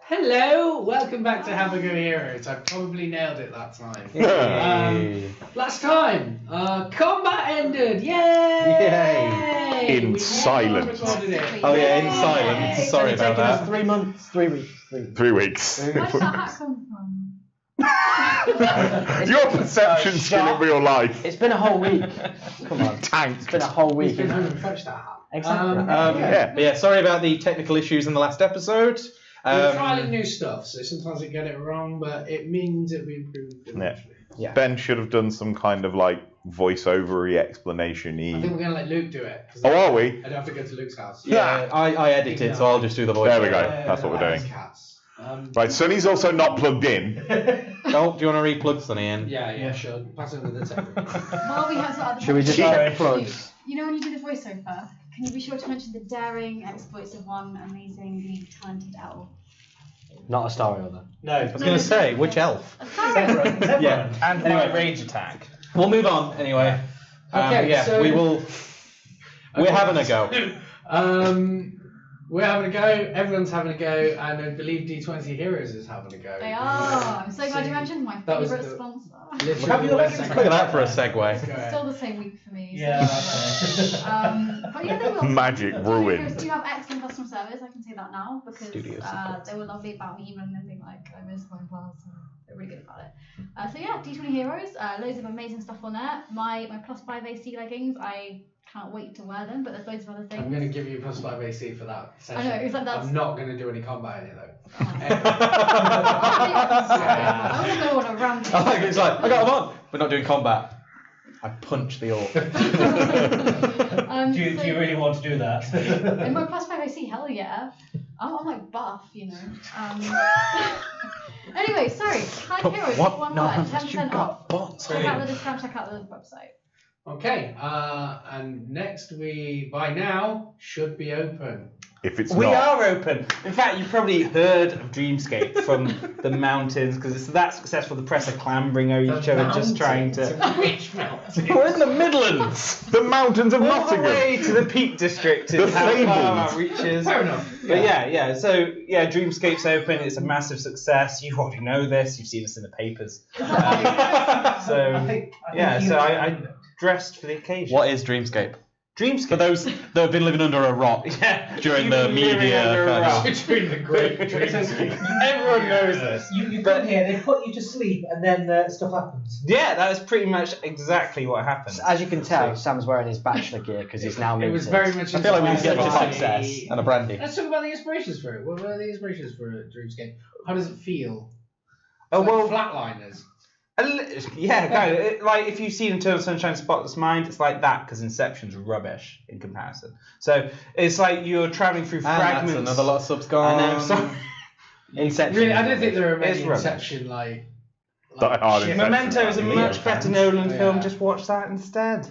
Hello, welcome back to Have a Go Heroes. I probably nailed it that time. Last time, combat ended. Yay! In silence. Oh yeah, in silence. Sorry about that. 3 months, 3 weeks. 3 weeks. Where did that hat come from? Your perception's in real life. It's been a whole week. Come on. Tank. It's been a whole week. Been home and fetched that hat. Exactly. But yeah, sorry about the technical issues in the last episode. We're trialing new stuff, so sometimes we get it wrong, but it means that we improved eventually. Yeah. Ben should have done some kind of like voiceover-y explanation-y. I think we're going to let Luke do it. Oh, are we? I don't have to go to Luke's house. Yeah, I edit it, so I'll just do the voice. There we go. That's what we're doing. Cats. Right, Sonny's also not plugged in. Oh, do you want to re-plug Sonny in? Yeah, sure. Pass over the table. Well, we have some other Should we just plugs? You know when you do the voiceover, can you be sure to mention the daring exploits of one amazingly talented elf? Not a Star Elder. No. I was going to say, which elf? Severin. Yeah. And Anyway. range attack. We'll move on anyway. Okay, yeah, so- we will. We're having a go. We're having a go, everyone's having a go, and I believe D20 Heroes is having a go. They are. I'm so glad you mentioned my That was favourite the- sponsor. Literally Have you the elected second- to Look at that for a segue. It's still the same week for me. Yeah. So, but yeah, they will. Magic ruined. Do you have excellent customer service? I can say that now because Studio they were lovely about me even then being like, I missed my class. They're really good about it. So yeah, D20 Heroes, loads of amazing stuff on there. My +5 AC leggings, I can't wait to wear them, but there's loads of other things. I'm going to give you +5 AC for that session. I know, it's like that's... I'm not going to do any combat in it though. I want to go on a rampage. I like it. It's like, I got them on. We're not doing combat. I punch the orc. Do you really want to do that? In my +5 AC, hell yeah. I'm like buff, you know. Anyway, sorry. High Heroes, one word, 10% off. Bots. Check out the discount, check out the website. Okay, and next we, by now, should be open. If it's We not. are open. In fact, you've probably heard of Dreamscape from the mountains because it's that successful. The press are clambering over each other, just trying to. Which mountain? We're in the Midlands. The mountains of All the Nottingham. way to the Peak District The is how far Fables. our reaches. Fair enough. But yeah. So yeah, Dreamscape's open. It's a massive success. You already know this. You've seen us in the papers. So yeah. So I dressed for the occasion. What is Dreamscape? Dreamscape? For those that have been living under a rock during the media. Between the great Dreamscape. Everyone knows this. You come here, they put you to sleep, and then stuff happens. Yeah, that is pretty much exactly what happened. As you can tell, Sam's wearing his bachelor gear because he's now It was minted. very much. I feel like we need to get inspired to by- success and a brandy. Let's talk about the inspirations for it. What were the inspirations for Dreamscape? How does it feel? Oh Like well, Flatliners. yeah, kind of. Like if you've seen Eternal Sunshine Spotless Mind, it's like that because Inception's rubbish in comparison. So it's like you're traveling through fragments. That's another lot of subs I gone. know, sorry. Inception. Really, I don't think there are It's many rubbish. Inception like Die Hard shit. Inception. Memento is a Leo much better fans. Nolan Yeah. film. Just watch that instead.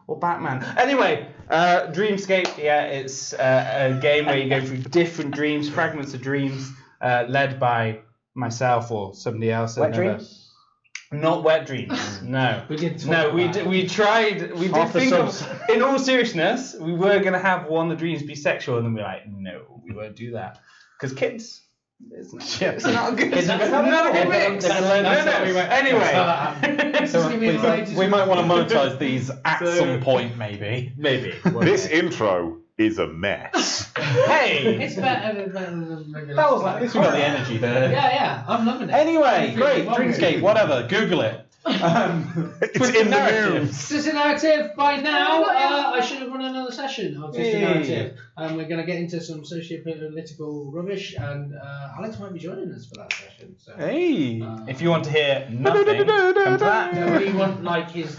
Or Batman. Anyway, Dreamscape. Yeah, it's a game where you go through different dreams, fragments of dreams, led by myself or somebody else. Wet dreams? Not wet dreams. No. We did. Talk No, about it. we tried. We did Half the think subs. of. In all seriousness, we were gonna have one of the dreams be sexual, and then we're like, no, we won't do that because kids. It's not a good. Kids are not a good mix. They're gonna learn That's No. how we went- Anyway. that's how that happened. So Just give me we, the latest we might want to information. monetize these at So- some point, maybe. Maybe. This intro is a mess. Hey. It's better than maybe That was last like time. At least we got the energy there. Yeah, I'm loving it. Anyway, great. Loving it. Dreamscape, whatever. Google it. It's in the narrative. news. This is a narrative. By now, I should have run another session of just a narrative. We're going to get into some socio-political rubbish, and Alex might be joining us for that session. So. Hey. If you want to hear nothing, come to that. No, we want like his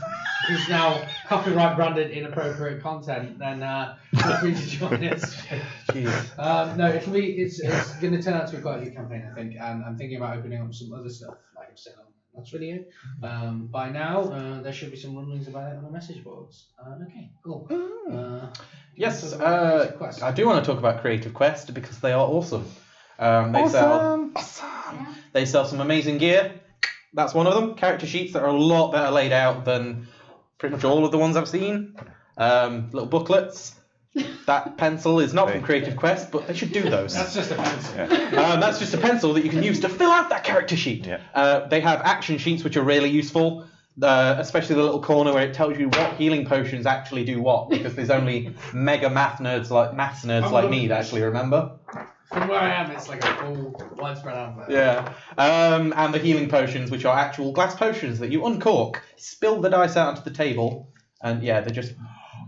now copyright branded inappropriate content, then feel free to join us. No, it's going to turn out to be quite a good campaign, I think, and I'm thinking about opening up some other stuff, like I'm saying on that's video. By now, there should be some rumblings about it on the message boards. Okay, cool. Yes, talk about Creative Quest? I do want to talk about Creative Quest because they are awesome. They sell some amazing gear. That's one of them. Character sheets that are a lot better laid out than pretty much all of the ones I've seen. Little booklets. That pencil is not from Creative Quest, but they should do those. That's just a pencil. That's just a pencil that you can use to fill out that character sheet. Yeah. They have action sheets which are really useful, especially the little corner where it tells you what healing potions actually do what, because there's only mega maths nerds like me that actually remember. From where I am, it's like a full widespread advert. Yeah. And the healing potions, which are actual glass potions that you uncork, spill the dice out onto the table, and yeah, they're just...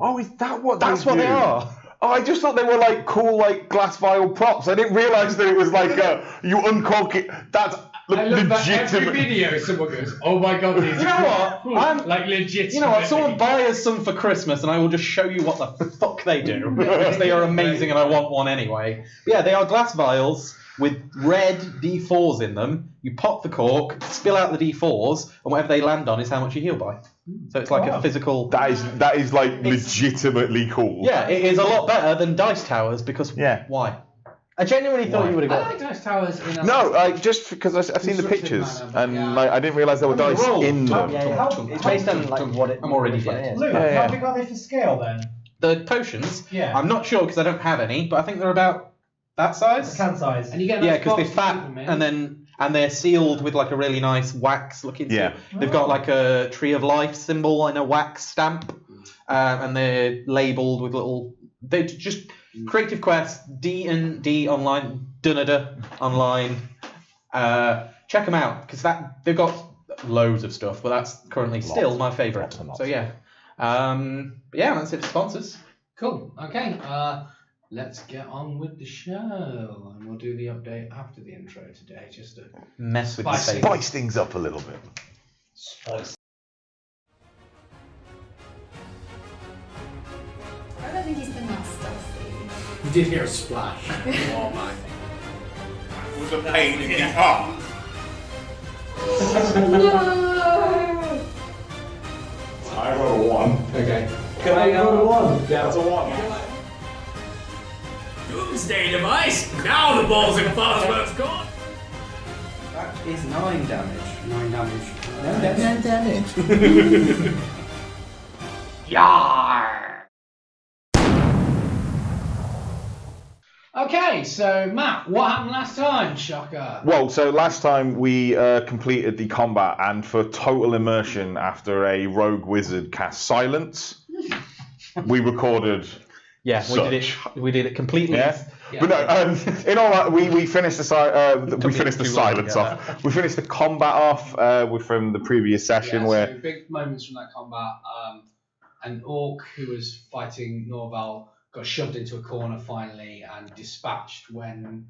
Oh, is that what That's what do? they are. Oh, I just thought they were like cool, like glass vial props. I didn't realise that it was like you uncork it. That's I love that every legitimate. video someone goes, oh my god, these You know what? I'm like legit. You know what? Someone buy us some for Christmas, and I will just show you what the fuck they do, because they are amazing, and I want one anyway. But yeah, they are glass vials with red D4s in them. You pop the cork, spill out the D4s, and whatever they land on is how much you heal by. So it's like a physical. That is like legitimately cool. Yeah, it is a lot better than dice towers because why? I genuinely thought you would have I got. like Dice Towers in No, just because I've seen the Constructed pictures manner, and yeah. like I didn't realise there were dice roll. in them. It's based on like what it. I'm already what it dead. is. Luke, Yeah, yeah. how big are they for scale then? The potions, Yeah. I'm not sure because I don't have any, but I think they're about that size. Can size. And you get a Yeah, nice because they're box to fat keep them in. and they're sealed with like a really nice wax looking. Yeah. They've got like a tree of life symbol and a wax stamp, and they're labelled with little. They just Creative Quest D&D online, Dunada online. Check them out because they've got loads of stuff, but that's currently still my favourite. So yeah, yeah, that's it for sponsors. Cool. Okay. Let's get on with the show, and we'll do the update after the intro today, just to Mess with the Spice face. Spice things up a little bit. I don't think he's been that stealthy. You did hear a splash. Oh my. It was a pain in the ass. No! I rolled a 1. Okay. Can I go to one? That's a 1. Doomsday device! Now the balls and Farnsworth's gone! That is 9 damage. 9 damage. No damage. Okay, so Matt, what happened last time? Shocker. Well, so last time we completed the combat, and for total immersion, after a rogue wizard cast silence, we recorded. Yeah, we did it completely. Yeah. Yeah. But no, in all that, we finished the me finished the too long to silence get off. We finished the combat off from the previous session Yeah, where. so big moments from that combat. An orc who was fighting Norval got shoved into a corner finally and dispatched when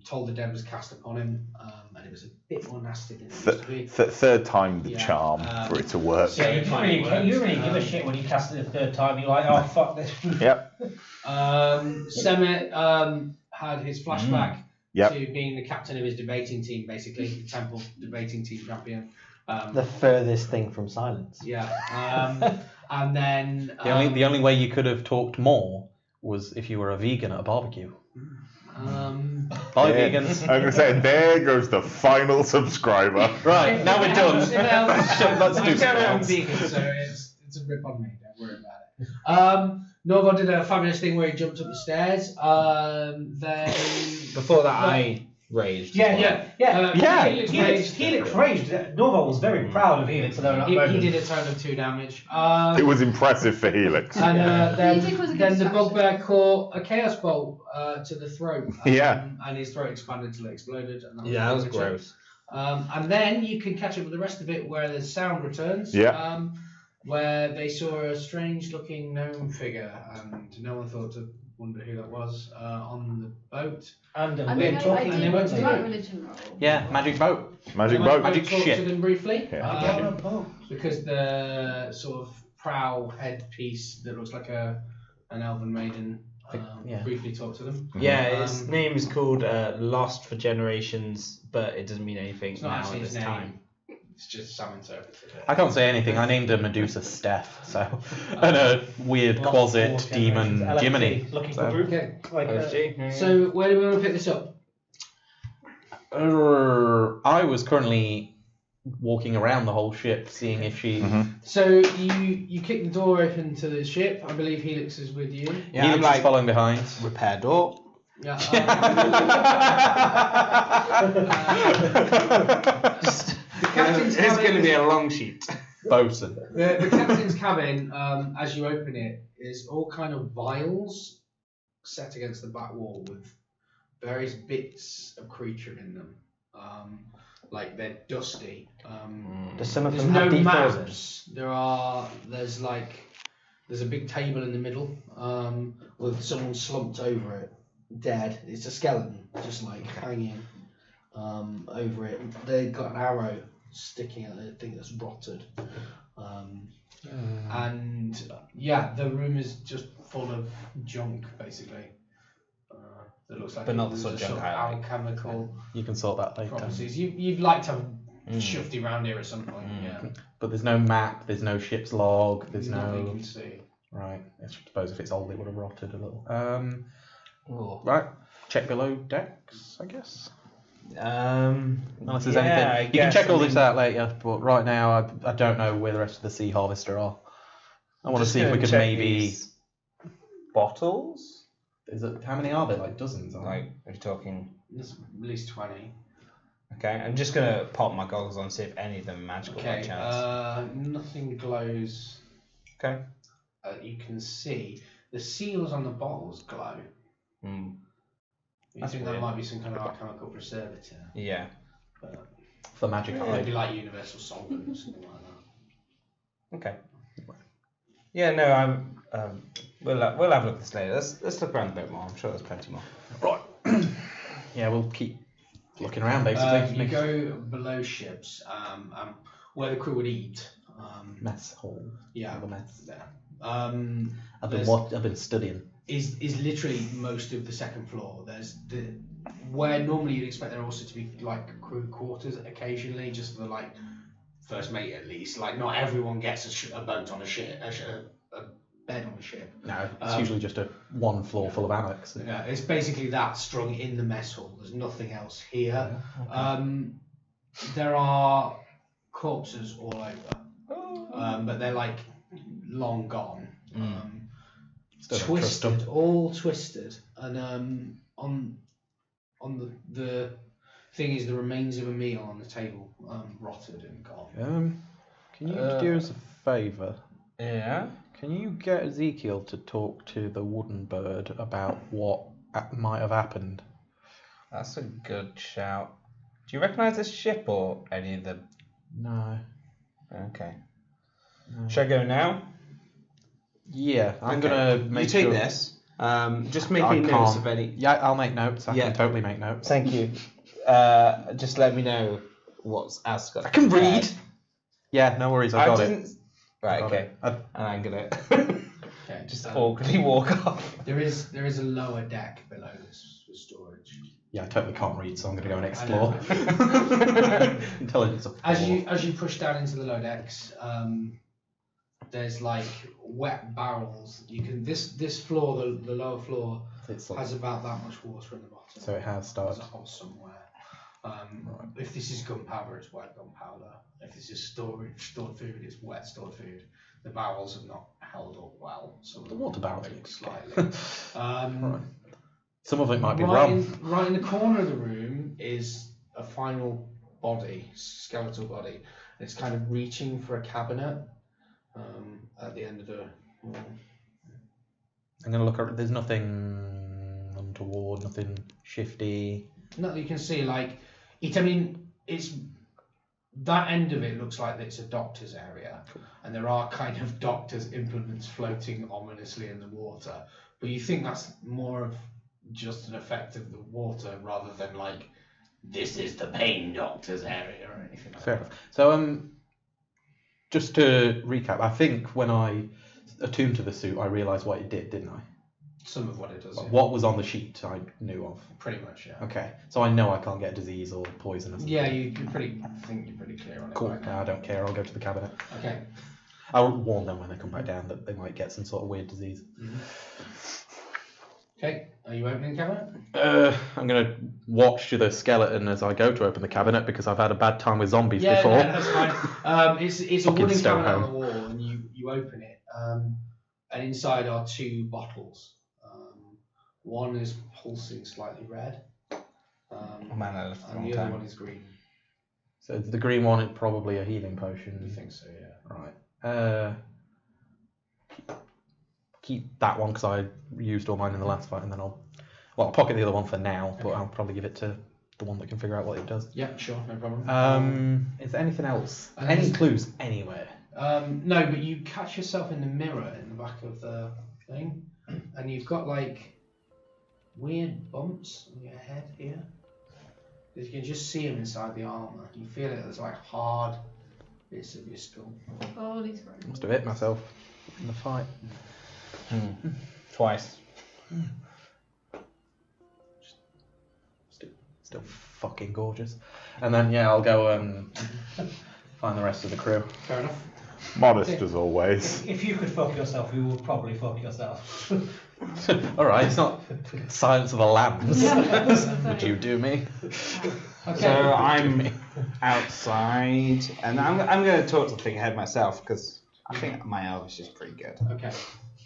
Toll the Dead was cast upon him, and it was a bit more nasty than it used to be. Third time the Yeah, charm for it to work. so- Yeah, you didn't really give a shit when you cast it the third time. You're like, oh fuck this. Yep. Semet had his flashback Yep. to being the captain of his debating team, basically, the Temple debating team champion. The furthest thing from silence. Yeah. And then The only way you could have talked more was if you were a vegan at a barbecue. Bye, Yeah. vegans. I'm gonna say there goes the final subscriber. Right, now we're done. Let's do I'm some vegan, so it's a rip on me. Don't worry about it. Norval did a fabulous thing where he jumped up the stairs. Before that, I raged. Yeah. Helix raged. Norval was very proud of Helix. He did a total of 2 damage. It was impressive for Helix. And Helix was a good then the distraction. bugbear caught a chaos bolt to the throat. Yeah. And his throat expanded till it exploded. And Yeah, that was pretty much it. gross. And then you can catch up with the rest of it where the sound returns. Yeah. Where they saw a strange-looking gnome figure, and no one thought to wonder who that was on the boat. And I we're mean, talking. and they went to do vote. a religion roll. Yeah, magic boat. Magic And boat. Magic talked ship. to them briefly. Yeah. Because the sort of prow headpiece that looks like an elven maiden yeah. briefly talked to them. Yeah, its name is called Lost for Generations, but it doesn't mean anything It's not now actually at his this name. time. It's just some interpreted it. I can't say anything. I named her Medusa Steph, so and a weird closet demon Jiminy. Looking So- for group. Okay. Like, So where do we want to pick this up? I was currently walking around the whole ship, seeing if she. So you kick the door open to the ship. I believe Helix is with you. Yeah, Helix I'm like is following behind. repair door. Yeah. The captain's It's cabin going to be a long sheet. Bosun. The captain's cabin, as you open it, is all kind of vials set against the back wall with various bits of creature in them. Like they're dusty. Does some of There's them no have D4s in? maps. There's a big table in the middle with someone slumped over it, dead. It's a skeleton, just like hanging over it. They've got an arrow sticking out. I think that's rotted. And yeah, the room is just full of junk, basically. That looks like But not it the was sort of a junk I like. alchemical You can sort that later. properties. You'd like to have shoved around here at some point, yeah. But there's no map, there's no ship's log, there's Nothing you no. can see. Right. I suppose if it's old, it would have rotted a little. Oh. Right. Check below decks, I guess. Unless there's yeah, anything. I You can guess, check all I this mean- out later, but right now I don't know where the rest of the Sea Harvester are. I want to Just see if we gonna could check maybe. these bottles. How many are there? Like dozens? Aren't Like, are you talking? There's at least 20. Okay, I'm just gonna pop my goggles on, see if any of them are magical by Okay, chance. nothing glows. Okay. You can see the seals on the bottles glow. Mm. You That's think weird. that might be some kind of alchemical preservative? Yeah. But For magic maybe eye. like universal solvent or something like that. Okay. Yeah, no, I'm. We'll have a look at this later. Let's look around a bit more. I'm sure there's plenty more. Right. Yeah, we'll keep looking around basically. You go below ships, where the crew would eat. Mess hall. Yeah. The mess. There. I've There's- been studying. is literally most of the second floor. There's where normally you'd expect there also to be like crew quarters occasionally, just for like first mate at least. Like not everyone gets a boat on a ship, a bed on a ship. No, it's usually just a one floor full of annex. Yeah, it's basically that strung in the mess hall. There's nothing else here. There are corpses all over, but they're like long gone. Still don't trust them. Twisted, all twisted, and on the thing is the remains of a meal on the table, rotted and gone. Can you do us a favour? Yeah. Can you get Ezekiel to talk to the wooden bird about what might have happened? That's a good shout. Do you recognise this ship or any of the? No. Okay. No. Should I go now? Yeah, I'm Okay. gonna make You take sure. this. Just make I notes can't. of any. Yeah, I'll make notes. I Yeah. can totally make notes. Thank you. Just let me know what's Ascot. I can read. Yeah, no worries. I got it. Right. Got Okay. it. And I'm gonna Okay, just awkwardly walk off. there is a lower deck below this for storage. Yeah, I totally can't read, so I'm gonna go and I explore. Intelligence of As 4. you push down into the lower decks, there's like wet barrels. You can this floor, the lower floor, It's like- has about that much water in the bottom. so it has There's started. a hole somewhere. If this is gunpowder, it's wet gunpowder. If this is stored food, it's wet stored food. The barrels have not held up well. Some of The them water are barrels break look slightly. Right. Some of it might be right rum. right in the corner of the room is a final body, skeletal body. It's kind of reaching for a cabinet at the end of the wall. I'm gonna look at. There's nothing untoward, nothing shifty. No, you can see like it. I mean, it's that end of it looks like it's a doctor's area, and there are kind of doctor's implements floating ominously in the water. But you think that's more of just an effect of the water rather than like this is the pain doctor's area or anything like Fair that. enough. So just to recap, I think when I attuned to the suit, I realised what it did, didn't I? Some of what it does. Yeah. What was on the sheet, I knew of. Pretty much, yeah. Okay, so I know I can't get disease or poison or something. Yeah, you're pretty. I think you're pretty clear on it. Cool. Right No, now. I don't care. I'll go to the cabinet. Okay. I'll warn them when they come back down that they might get some sort of weird disease. Okay, are you opening the cabinet? I'm gonna watch the skeleton as I go to open the cabinet because I've had a bad time with zombies before. Yeah, that's fine. It's a Fucking wooden stone cabinet on home. the wall, and you open it, and inside are 2 bottles. One is pulsing slightly red, Oh man, I left the and wrong the other time. one is green. So the green one is probably a healing potion. You think so? Yeah. Right. Keep that one because I used all mine in the last fight, and then I'll pocket the other one for now, but I'll probably give it to the one that can figure out what it does. Yeah, sure, no problem. Is there anything else? Any clues anywhere? No, but you catch yourself in the mirror in the back of the thing, and you've got like weird bumps on your head here. You can just see them inside the armour. You feel it as like hard bits of your skull. Oh, these are Must have hit myself in the fight. Twice. Still fucking gorgeous. And then I'll go find the rest of the crew. Fair enough. Modest as always. If you could fuck yourself, you would probably fuck yourself. All right, it's not Silence of the Lambs. Would you do me? Okay. So I'm outside, and I'm going to talk to the figurehead myself because I think my Elvish is pretty good. Okay.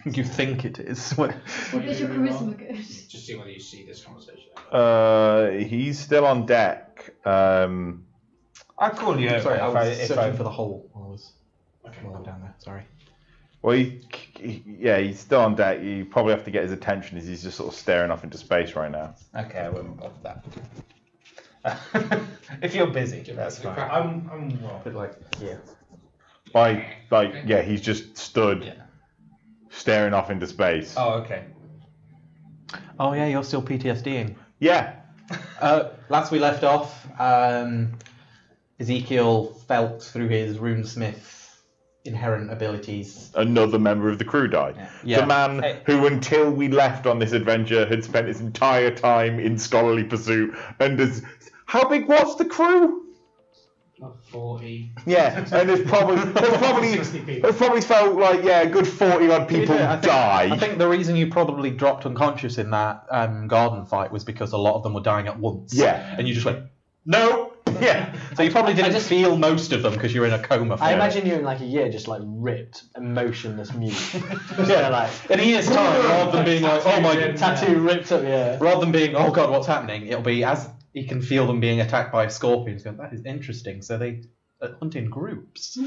You think it is? What? Is your charisma good? Just see whether you see this conversation. He's still on deck. I'll call you over Sorry, I was if searching for the hole while Okay. I'm down there. Sorry. Well, he's still on deck. You probably have to get his attention as he's just sort of staring off into space right now. Okay, I wouldn't bother that. If you're busy, that's fine. I'm well. A bit like He's just stood staring off into space. Oh, okay. Oh yeah, you're still PTSDing. Yeah. Last we left off, Ezekiel felt through his runesmith inherent abilities. Another member of the crew died. Yeah. The man who, until we left on this adventure, had spent his entire time in scholarly pursuit. And how big was the crew? Not 40. Yeah, and there's probably felt like a good 40 odd people died. I think the reason you probably dropped unconscious in that garden fight was because a lot of them were dying at once. Yeah. And you just went, no. Yeah. So you probably didn't feel most of them because you were in a coma. I imagine you in like a year just like ripped, emotionless mute. Like in a year's time, rather than being like, oh my god, tattoo ripped up, rather than being, oh god, what's happening? It'll be as he can feel them being attacked by scorpions. Going, that is interesting. So they hunt in groups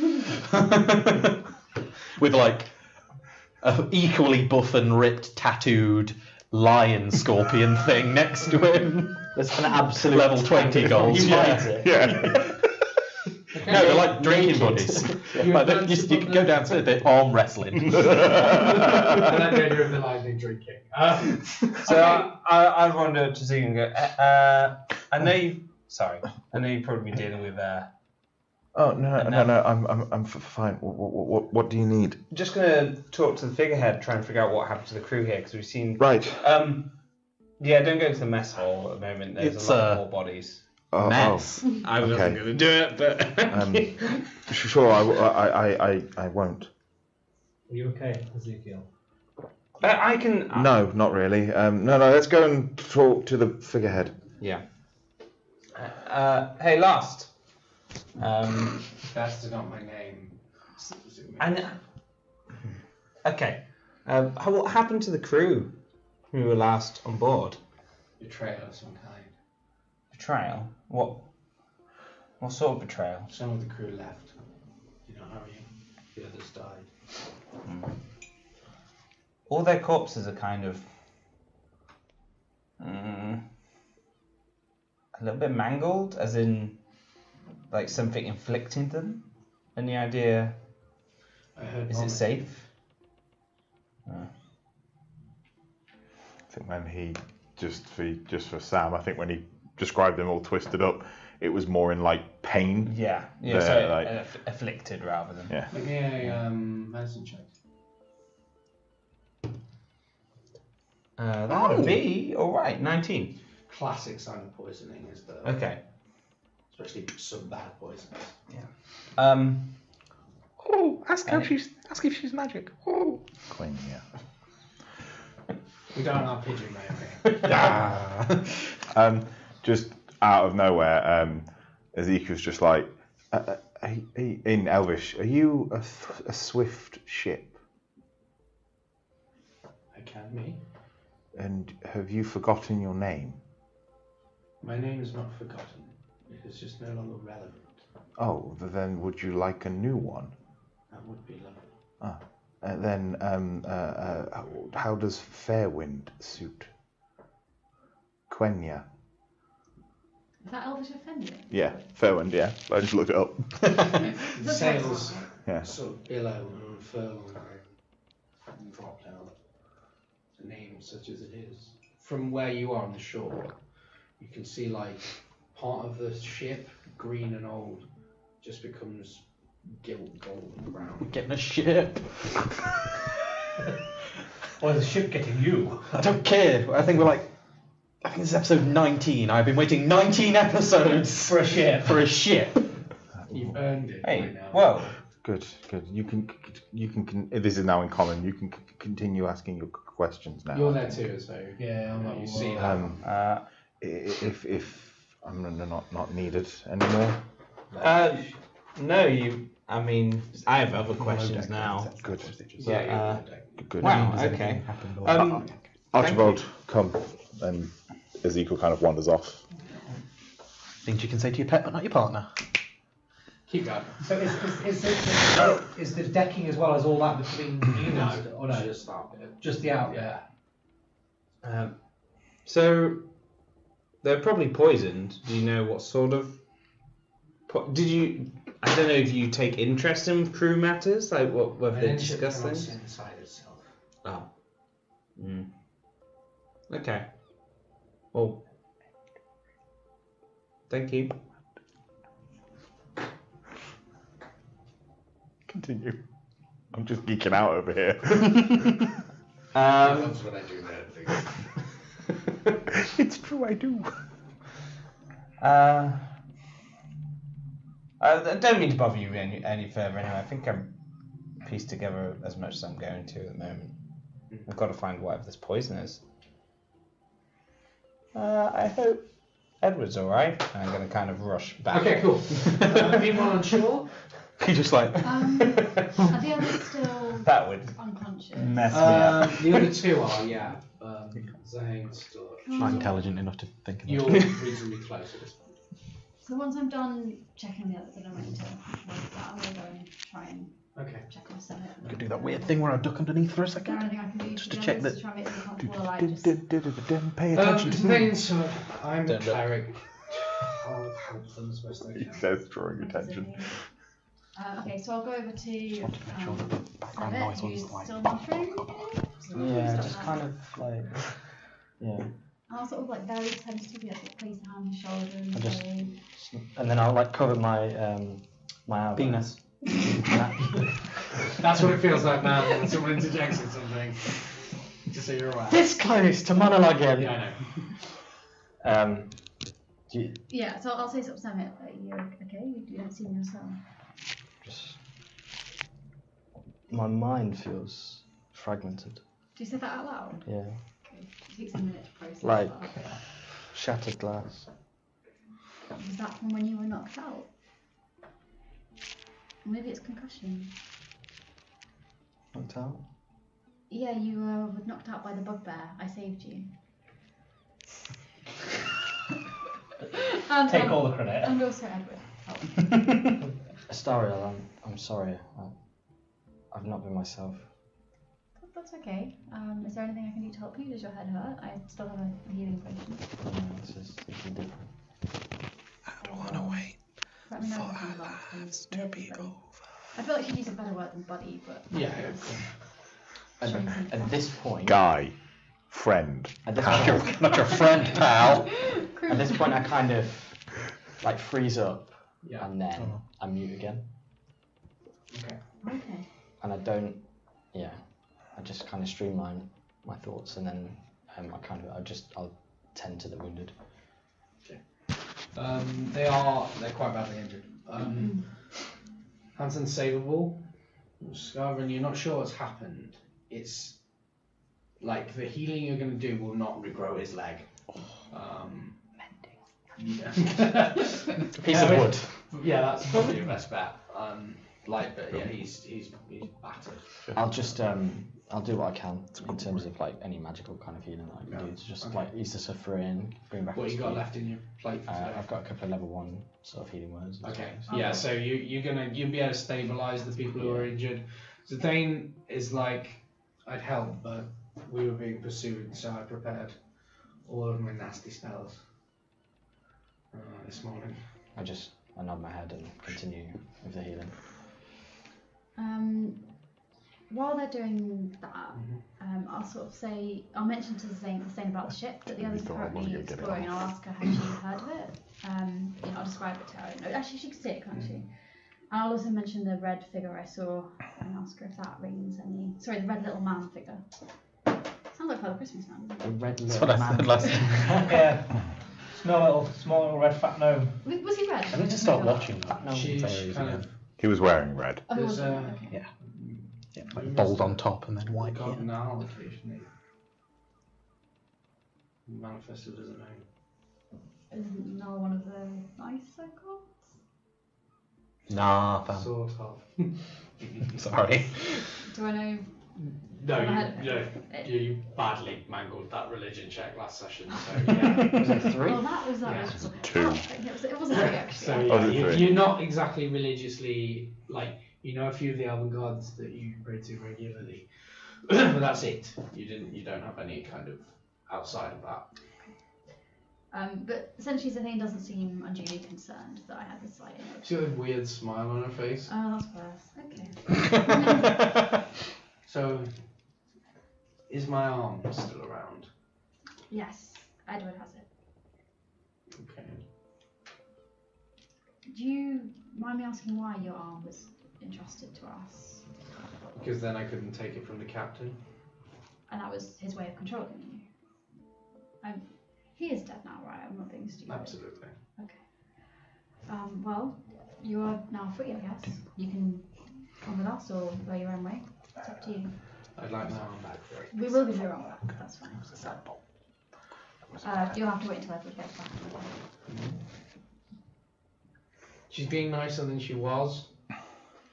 with like a equally buff and ripped, tattooed lion scorpion thing next to him. There's an absolute level 20 goals. Yeah. No, they're like drinking buddies. Like you can go downstairs, they're arm wrestling. I like the idea of the lively drinking. So I wander to Zeke and go, I know you've probably been dealing with Oh no, I'm fine. What do you need? just gonna talk to the figurehead, try and figure out what happened to the crew here because we've seen. Right. Yeah, don't go into the mess hall at the moment. There's It's, a lot more bodies. Mess. I wasn't Okay. gonna do it, but Sure, I won't. Are you okay, Ezekiel? I can. No, not really. No, let's go and talk to the figurehead. Yeah. Hey, last. That's not my name. Okay. What happened to the crew who were last on board? Betrayal of some kind. Betrayal? What sort of betrayal? Some of the crew left. You know how the others died. All their corpses are kind of a little bit mangled, as in like something inflicting them. Any idea? I heard Is it vomit. safe? I think when he just for Sam, I think when he described them all twisted up, it was more in like pain. Yeah. They're, So like- afflicted rather than. Yeah. Give me a medicine check. That would be all right. 19. Classic sign of poisoning is the Okay. especially some bad poisons. Oh, ask if she's magic. Oh. Queen, yeah. We don't have pigeon, mate. Just out of nowhere, Ezekiel's just like, in Elvish, are you a swift ship? I can be. And have you forgotten your name? My name is not forgotten. It is just no longer relevant. Oh, then would you like a new one? That would be lovely. Then, how does Fairwind suit? Quenya. Is that Elvish offended? Yeah, Fairwind, yeah. I just looked it up. The sails Yeah. sort of billow and unfurl and drop down. A name such as it is. From where you are on the shore, you can see like part of the ship, green and old, just becomes gilt golden brown. Getting a ship. Or is the ship getting you? I don't care. I think this is episode 19. I've been waiting 19 episodes For a ship. for a ship. You've earned it Hey, right now. whoa. Good. You can. This is now in common. You can continue asking your questions now. You're there too, so Yeah, I'm not you see that. If I'm not needed anymore. No, I mean, I have other questions now. Good. Yeah, you're on the deck. Good. Wow, okay. Archibald, come. And Ezekiel kind of wanders off. Things you can say to your pet, but not your partner. Keep going. So is the decking as well as all that between you guys? Or no? Just that bit. Just the out there. So they're probably poisoned. Do you know what sort of? Did you? I don't know if you take interest in crew matters, like what An they initiative discuss cannot things. sit inside itself. Oh. Okay. Well. Thank you. Continue. I'm just geeking out over here. That's what I do there. It's true, I do. I don't mean to bother you any further anyway. I think I'm pieced together as much as I'm going to at the moment. I've got to find whatever this poison is. I hope Edward's alright. I'm going to kind of rush back. Okay, cool. Anyone on shore? You just like. Are the others still That would unconscious? mess me up. The other two are, yeah. Zane, still. Not intelligent enough to think of You're that. reasonably close at this point. So once I'm done checking the others and I'm ready to close that, I'm going to go and try and Okay. check on Summit. Could do that weird thing where I duck underneath for a Is there second. anything I can do Just to the check others that- to try and make them comfortable, or like just... Pay attention to me. Zane, so I'm the Don't look. cleric. I'll help them as best I He can. says, drawing attention. Okay, so I'll go over to Just wanted to make sure that the background Summit, noise who's wasn't like. still muttering. Yeah, just kind of like, yeah. I'll sort of like very tentatively like place a hand on his shoulder and I just- say, And then I'll like cover my my elbow. Penis. That's what it feels like, man, when someone interjects in something. Just so you're aware. This close to monologuing. Yeah, I know. yeah, so I'll say sort of Summit, like, you're okay, you don't seem yourself. Just my mind feels fragmented. Do you say that out loud? Yeah, Okay. It takes a minute to process like that. shattered glass. Was that from when you were knocked out? Or maybe it's concussion. Knocked out. Yeah, you were knocked out by the bugbear. I saved you. And, Take all the credit. And also Edward. Oh. Astariel, I'm sorry. I've not been myself. That's okay. Is there anything I can do to help you? Does your head hurt? I still have a healing potion. This is different. I wanna wait Let me know for if our anything else, lives please. to be over. I feel like she'd use a better word than buddy, but Yeah. At this point, Guy, friend. at this Not point, your, not your friend, pal. at this point, I kind of like freeze up, Yeah. and then I mute again, Okay. okay. and I don't. Yeah, I just kind of streamline my thoughts, and then I'll tend to the wounded. They're quite badly injured. Hansen's savable. Scarvin, you're not sure what's happened. It's like the healing you're going to do will not regrow his leg. Yeah. Piece of wood. Yeah, that's probably your best bet. But yeah, he's battered. I'll just I'll do what I can in terms of like any magical kind of healing that I can do to just like ease the suffering, bring back. What the you got speed. left in your plate? For today? I've got a couple of level 1 sort of healing words. as Okay. well, Yeah. So you'll be able to stabilize the people who are injured. Zidane is like, I'd help, but we were being pursued, so I prepared all of my nasty spells this morning. I nod my head and continue with the healing. While they're doing that, I'll mention to Zane about the ship that the others are currently exploring, and I'll ask her has she heard of it. I'll describe it to her. No, actually, she can see it, can't she? And I'll also mention the red figure I saw and ask her if that rings any. Sorry, the red little man figure. Sounds like Father Christmas man. The red That's little what I said man. last time. Yeah. Small little red fat gnome. Was he red? I need to start watching that. She's Fairies kind again. of He was wearing red. Oh, he There's wasn't. Okay. Yeah. Like bold on top and then white got here. Nal occasionally manifested as a gnome. Isn't Null one of the nice circles? Nah, fam. Sort of. Sorry. Do I know? No, I've had you badly mangled that religion check last session. So yeah. Was it 3? Well, that was Yeah. was 2. It wasn't 3 actually. So Oh, yeah, is it 3? you're not exactly religiously like you know a few of the elven gods that you pray to regularly, but that's it. You don't have any kind of outside of that. But essentially, Zane doesn't seem unduly concerned that I had this slight image. She's got a weird smile on her face. Oh, that's worse. Okay. So, is my arm still around? Yes, Edward has it. Okay. Do you mind me asking why your arm was entrusted to us? Because then I couldn't take it from the captain. And that was his way of controlling you? He is dead now, right? I'm not being stupid. Absolutely. Okay. Well, you are now free, I guess. You can come with us or go your own way. It's up to you. I'd like my arm back for it. We will give you your arm back, that's fine. You'll have to wait until Edward gets back. She's being nicer than she was,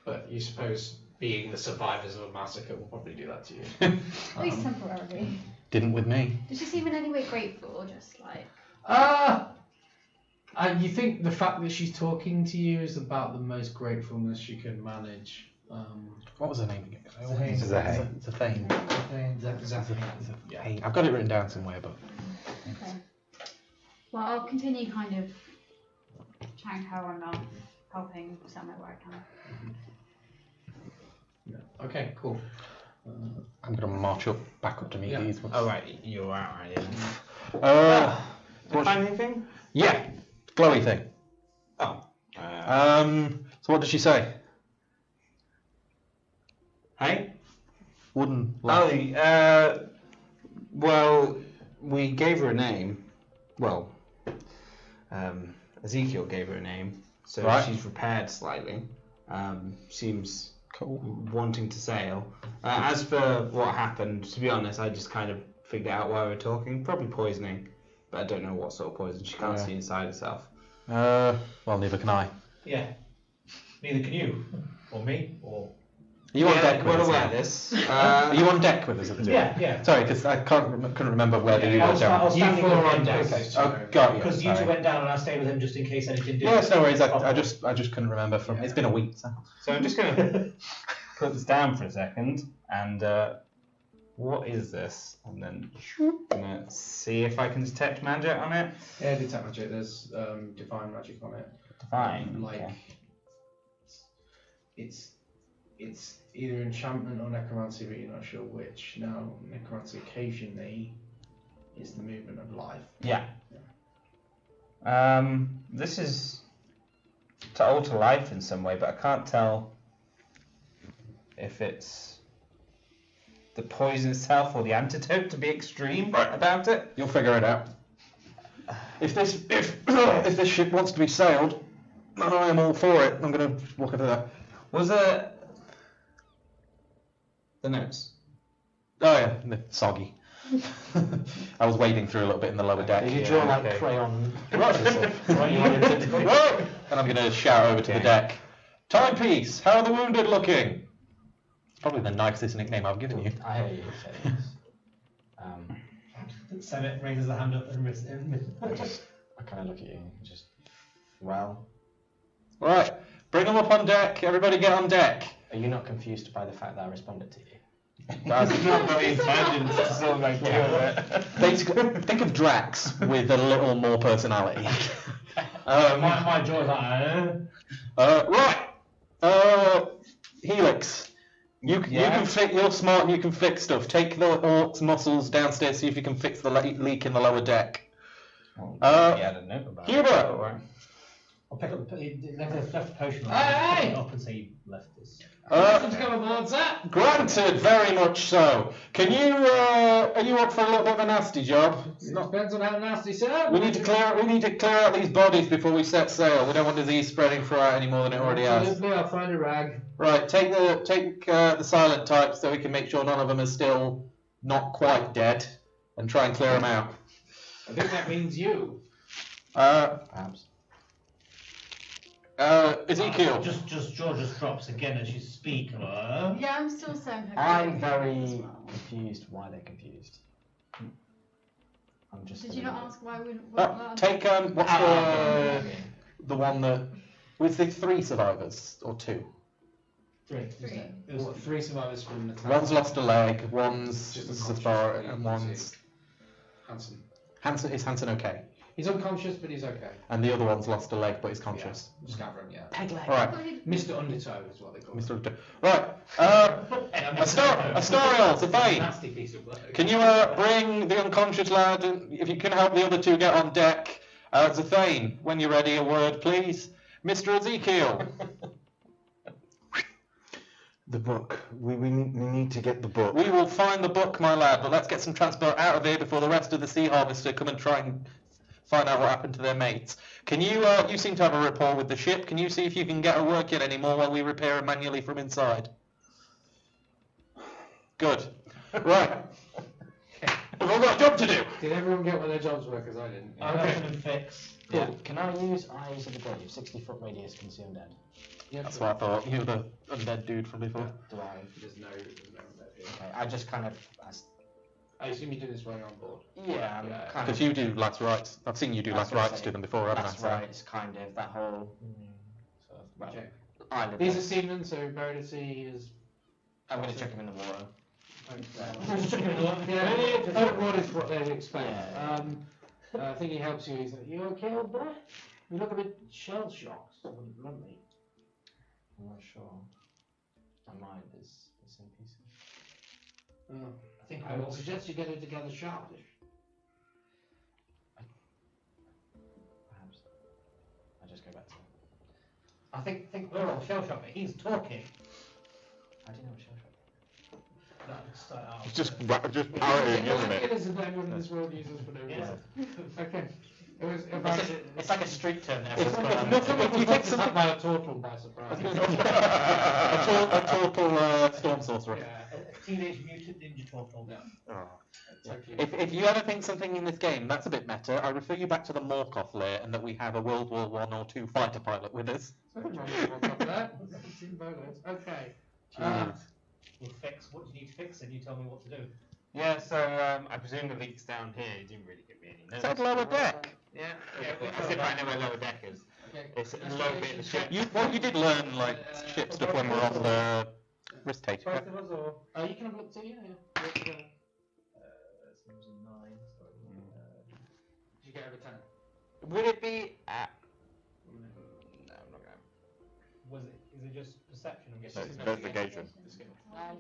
but you suppose being the survivors of a massacre will probably do that to you. At least temporarily. Didn't with me. Did she seem in any way grateful or just like... You think the fact that she's talking to you is about the most gratefulness she can manage. What was her name again? Zahane. Zahane. Yeah. Hey, I've got it written down somewhere, but Okay. Well, I'll continue kind of chatting to her and helping somewhere where I can. Yeah. Okay, cool. I'm gonna march up back up to meet Yeah. these ones. Oh, right, you're out, right? Did you Find anything? Yeah, glowy thing. Oh. So what did she say? Hey? Wooden. Oh, laugh. well, we gave her a name. Well, Ezekiel gave her a name, so Right. she's prepared slightly. Seems Cool. wanting to sail. As for what happened, to be honest, I just kind of figured out while we were talking. Probably poisoning, but I don't know what sort of poison. She can't Yeah. see inside herself. Well, neither can I. Yeah. Neither can you. Or me. Or. Are you on deck with well us? aware now? of this. Are you on deck with us at the Yeah, yeah. Sorry, because I couldn't remember whether you I were was down. standing You four with on him deck. because- Oh, God, yeah, Because you sorry. two went down and I stayed with him just in case anything did. Yes, no worries. I just couldn't remember from. It's been a week. So. So I'm just going to put this down for a second, and what is this? And then I'm going to see if I can detect magic on it. Yeah, detect magic. There's divine magic on it. Divine. Like okay. it's either enchantment or necromancy, but you're not sure which. Now, necromancy occasionally is the movement of life. Yeah. This is to alter life in some way, but I can't tell if it's the poison itself or the antidote to be extreme about it. You'll figure it out. If this ship wants to be sailed, then I am all for it. I'm going to walk over there. Was it the notes? Oh yeah, the soggy. I was wading through a little bit in the lower deck. Did you draw like crayon pictures of what you wanted to do? Whoa! And I'm going to shout over to the deck. Timepiece, how are the wounded looking? It's probably the nicest nickname I've given you. I hear you say this. Semet raises the hand up and I kind of look at you and just, well. Right, bring them up on deck. Everybody get on deck. Are you not confused by the fact that I responded to you? That's not very intelligent to sort of like deal with it. Basically, think of Drax with a little more personality. my jaw's like, Right. Helix. You can fix. You're smart and you can fix stuff. Take the orc's muscles downstairs. See if you can fix the leak in the lower deck. I don't know about Huber. I'll pick up left a potion. Hey! Pick it up and say you left this. Welcome to come aboard, sir. Granted, very much so. Can you? Are you up for a little bit of a nasty job? It depends on how nasty, sir. We need to clear out these bodies before we set sail. We don't want disease spreading throughout any more than it already has. Absolutely, I'll find a rag. Right, take the silent type so we can make sure none of them are still not quite dead, and try and clear them out. I think that means you. Perhaps. Ezekiel. George just drops again as you speak. Yeah, I'm still saying. I'm very confused why they're confused. I'm just. Did you not ask why we? Take what's the one that was the 3 survivors or 2? 3. There was 3 survivors from the town. One's lost a leg, one's Just Zafar, unconscious, and one's Hanson. Is Hanson okay? He's unconscious, but he's okay. And the other one's lost a leg, but he's conscious. Yeah, Scavron, yeah. Peg leg. All right. Mr. Undertow is what they call him. Mr. Undertow. Right. Astariel, Zafane. Nasty piece of work. Can you bring the unconscious lad, and if you can help the other 2 get on deck? Zafane, when you're ready, a word, please. Mr. Ezekiel. The book. We need to get the book. We will find the book, my lad, but let's get some transport out of here before the rest of the Sea Harvester come and try and find out what happened to their mates. Can you, you seem to have a rapport with the ship. Can you see if you can get her working anymore while we repair it manually from inside? Good. Right. We've all got a job to do. Did everyone get what their jobs were? Because I didn't. Okay. Fix. Yeah. Can I use Eyes of the Grave? 60-foot radius can see undead. Yeah, That's what I thought. You were the undead dude from before. Do I? There's no undead here. Okay. I just kind of. I assume you do this while you're on board. Yeah. I'm kind Because of. you do last rites. I've seen you do last rites to them before, haven't I? That's right. It's kind of that whole. Sort of, well, Okay. island. These are seamen, so buried at sea is. I'm going to chuck him in the water. Yeah, overboard is what they'd expect. Yeah. I think he helps you. He's like, "You okay, old boy? You look a bit shell shocked, bluntly." I'm not sure. My mind is in pieces. I think I would suggest you get it together sharpish. Perhaps. I just go back to. I think we're all shell shocked. He's talking. How do you know what shell shock? It's just parroting, isn't it? It is a name in this world uses for no reason. Okay. It was It's like a street turn there. if you take something by a turtle by surprise. A total storm sorcerer. Yeah. A teenage mutant ninja turtle. If you ever think something in this game that's a bit meta, I refer you back to the Morkoth lair and that we have a World War I or II fighter pilot with us. Okay. We'll fix what you need to fix, and you tell me what to do. Yeah, so I presume the leak's down here. You didn't really give me any notes. Said lower deck. Yeah, as if I know where lower deck is. Okay. It's a low bit of the ship. You did learn like ship stuff when we were on the risk taker. Both of us, or you can have a look too. Yeah. Did you get over 10? Would it be at... No, I'm not going. Is it just perception? I'm No, guessing. it's investigation.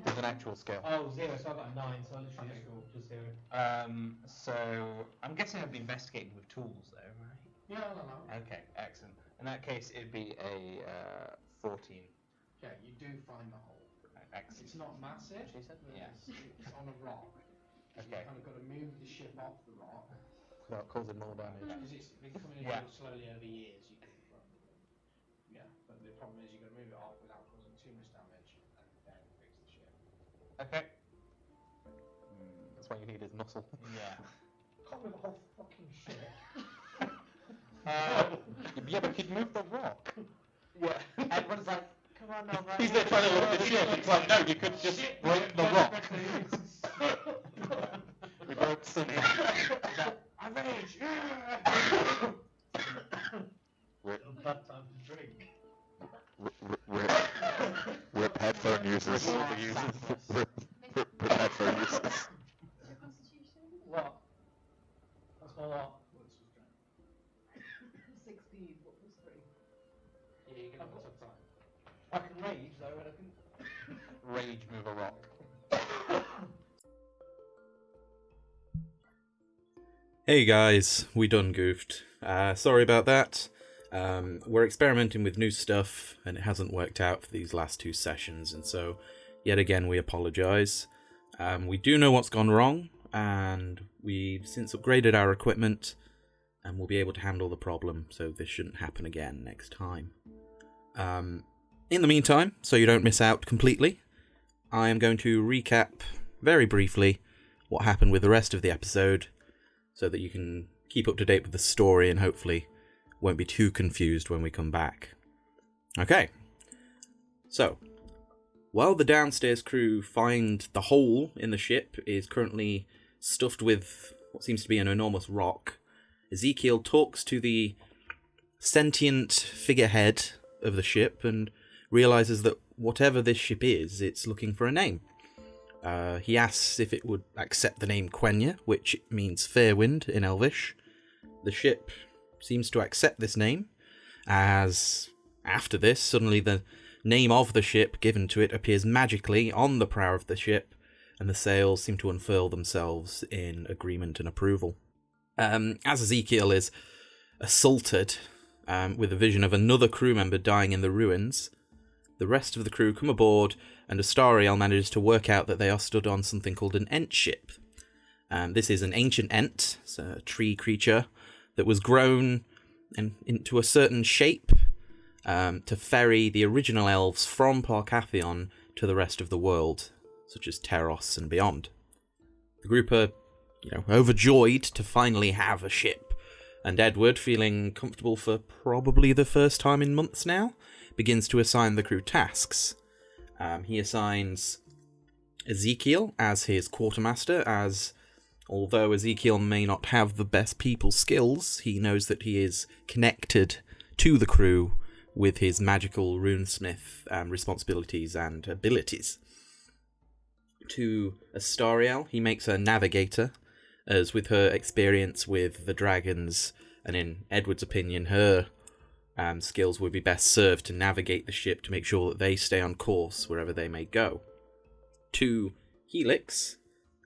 With an actual skill. Oh, 0. So I got a 9. So I literally just 0. So I'm guessing I'd be investigating with tools though, right? Yeah, no. Okay, excellent. In that case, it'd be a 14. Okay, you do find the hole. Excellent. It's not massive. She said? Yeah. It's on a rock. Okay. You've kind of got to move the ship off the rock. That causes more damage. Because it's becoming Yeah. slowly over years. You can, yeah, but the problem is you've got to move it off without causing too much damage and then fix the ship. Okay. That's why you need his muscle. Yeah. Can't move the whole fucking shit. Yeah, but he'd move the rock. Yeah. Everyone's like, come on now, man. He's there trying to look at the ship. It's like, no, you could just break the rock. We broke Sunny. I'm rage. Bad time to drink. Rip headphone users. Rip headphone users. What? That's my what? 16. What was 3? Yeah, you're gonna have some time. I can rage though, and I can. Rage move a rock. Hey guys, we done goofed. Sorry about that. We're experimenting with new stuff, and it hasn't worked out for these last 2 sessions, and so, yet again, we apologise. We do know what's gone wrong, and we've since upgraded our equipment, and we'll be able to handle the problem, so this shouldn't happen again next time. In the meantime, so you don't miss out completely, I am going to recap, very briefly, what happened with the rest of the episode, so that you can keep up to date with the story and hopefully won't be too confused when we come back. Okay, so, while the downstairs crew find the hole in the ship is currently stuffed with what seems to be an enormous rock, Ezekiel talks to the sentient figurehead of the ship and realises that whatever this ship is, it's looking for a name. He asks if it would accept the name Quenya, which means Fairwind in Elvish. The ship seems to accept this name, as after this, suddenly the name of the ship given to it appears magically on the prow of the ship, and the sails seem to unfurl themselves in agreement and approval. As Ezekiel is assaulted with a vision of another crew member dying in the ruins, the rest of the crew come aboard, and Astariel manages to work out that they are stood on something called an Ent ship. This is an ancient Ent, it's a tree creature, that was grown into a certain shape to ferry the original elves from Parcathion to the rest of the world, such as Teros and beyond. The group are, overjoyed to finally have a ship, and Edward, feeling comfortable for probably the first time in months now, begins to assign the crew tasks. He assigns Ezekiel as his quartermaster, as although Ezekiel may not have the best people skills, he knows that he is connected to the crew with his magical runesmith responsibilities and abilities. To Astariel, he makes a navigator, as with her experience with the dragons, and in Edward's opinion, her skills would be best served to navigate the ship to make sure that they stay on course wherever they may go. To Helix,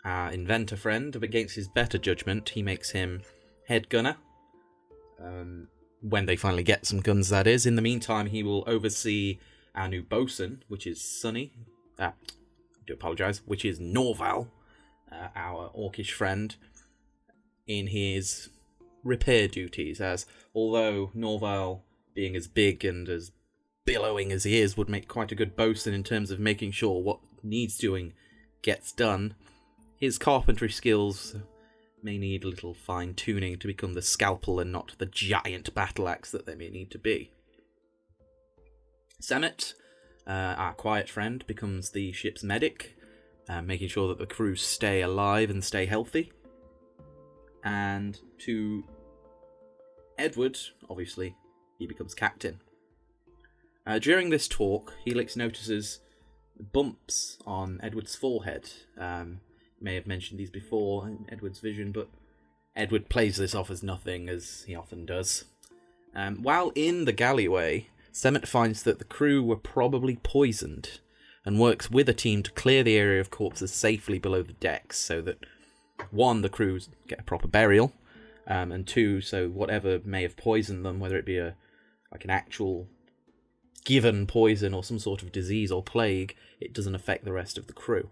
our inventor friend, against his better judgment, he makes him head gunner. When they finally get some guns, that is. In the meantime, he will oversee our new bosun, which is Sunny. I do apologise, which is Norval, our orcish friend, in his repair duties, as although Norval, being as big and as billowing as he is, would make quite a good bosun in terms of making sure what needs doing gets done, his carpentry skills may need a little fine-tuning to become the scalpel and not the giant battle axe that they may need to be. Semet, our quiet friend, becomes the ship's medic, making sure that the crew stay alive and stay healthy. And to Edward, obviously, he becomes captain. During this talk, Helix notices bumps on Edward's forehead. May have mentioned these before in Edward's vision, but Edward plays this off as nothing, as he often does. While in the galleyway, Semet finds that the crew were probably poisoned, and works with a team to clear the area of corpses safely below the decks, so that, 1, the crews get a proper burial, and 2, so whatever may have poisoned them, whether it be an actual given poison or some sort of disease or plague, it doesn't affect the rest of the crew.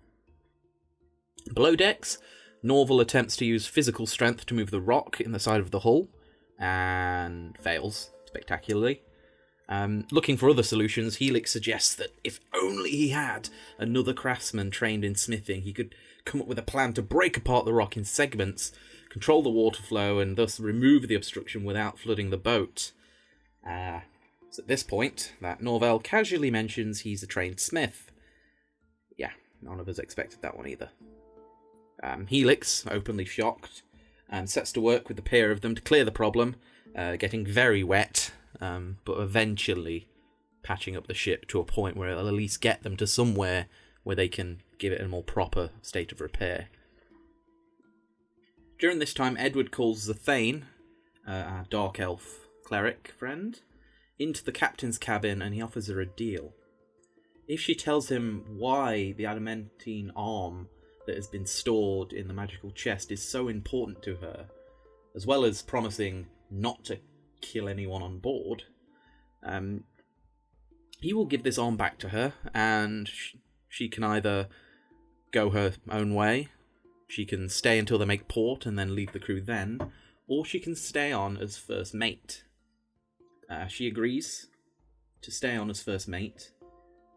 Below decks, Norval attempts to use physical strength to move the rock in the side of the hull, and fails spectacularly. Looking for other solutions, Helix suggests that if only he had another craftsman trained in smithing, he could come up with a plan to break apart the rock in segments, control the water flow, and thus remove the obstruction without flooding the boat. It's at this point that Norvell casually mentions he's a trained smith. Yeah, none of us expected that one either. Helix, openly shocked, sets to work with the pair of them to clear the problem, getting very wet, but eventually patching up the ship to a point where it'll at least get them to somewhere where they can give it a more proper state of repair. During this time, Edward calls the Thane, our dark elf cleric friend, into the captain's cabin, and he offers her a deal. If she tells him why the adamantine arm that has been stored in the magical chest is so important to her, as well as promising not to kill anyone on board, he will give this arm back to her, and she can either go her own way, she can stay until they make port and then leave the crew then, or she can stay on as first mate. She agrees to stay on as first mate,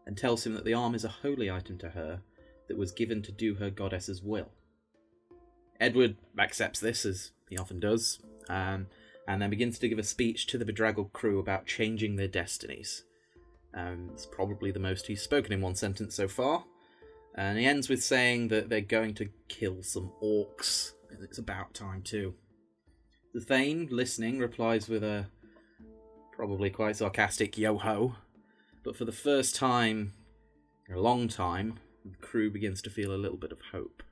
and tells him that the arm is a holy item to her that was given to do her goddess's will. Edward accepts this, as he often does, and then begins to give a speech to the bedraggled crew about changing their destinies. It's probably the most he's spoken in one sentence so far, and he ends with saying that they're going to kill some orcs, and it's about time too. The Thane, listening, replies with a probably quite sarcastic yo-ho, but for the first time in a long time, the crew begins to feel a little bit of hope.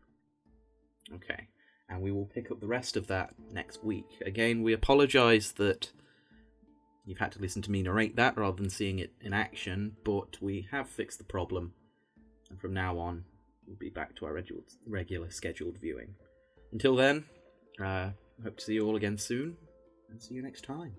Okay, and we will pick up the rest of that next week. Again, we apologise that you've had to listen to me narrate that rather than seeing it in action, but we have fixed the problem, and from now on, we'll be back to our regular scheduled viewing. Until then, I hope to see you all again soon, and see you next time.